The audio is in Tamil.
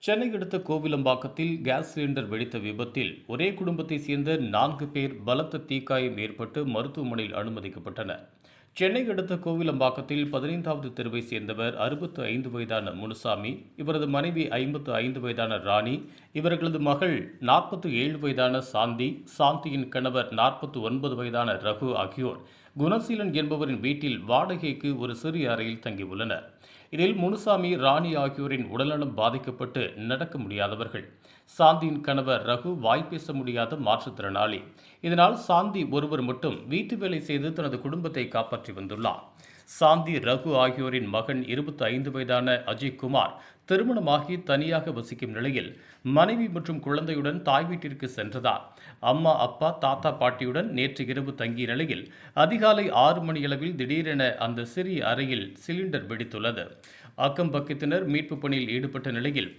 சென்னை அடுத்த கோவிலம்பாக்கத்தில் கேஸ் சிலிண்டர் வெடித்த விபத்தில் ஒரே குடும்பத்தைச் சேர்ந்த 4 பேர் பலத்த தீக்காயம் ஏற்பட்டு மருத்துவமனையில் அனுமதிக்கப்பட்டனர். சென்னை அடுத்த கோவிலம்பாக்கத்தில் 15வது தெருவை சேர்ந்தவர் 65 வயதான முனுசாமி, இவரது மனைவி 55 வயதான ராணி, இவர்களது மகள் 47 வயதான சாந்தி, சாந்தியின் கணவர் 49 வயதான ரகு ஆகியோர் குணசீலன் என்பவரின் வீட்டில் வாடகைக்கு ஒரு சிறிய அறையில் தங்கியுள்ளனர். இதில் முனுசாமி, ராணி ஆகியோரின் உடல்நலம் பாதிக்கப்பட்டு நடக்க முடியாதவர்கள். சாந்தியின் கணவர் ரகு வாய்ப்பேச முடியாத மாற்றுத்திறனாளி. இதனால் சாந்தி ஒருவர் மட்டும் வீட்டு வேலை செய்து தனது குடும்பத்தை காப்பாற்றி வந்துள்ளார். சாந்தி, ரகு ஆகியோரின் மகன் 25 வயதான அஜய்குமார் திருமணமாகி தனியாக வசிக்கும் நிலையில் மனைவி மற்றும் குழந்தையுடன் தாய் வீட்டிற்கு சென்றதால் அம்மா, அப்பா, தாத்தா, பாட்டியுடன் நேற்று இரவு தங்கிய நிலையில் அதிகாலை 6 மணியளவில் திடீரென அந்த சிறிய அறையில் சிலிண்டர் வெடித்துள்ளது. அக்கம் பக்கத்தினர் மீட்பு பணியில் ஈடுபட்ட நிலையில்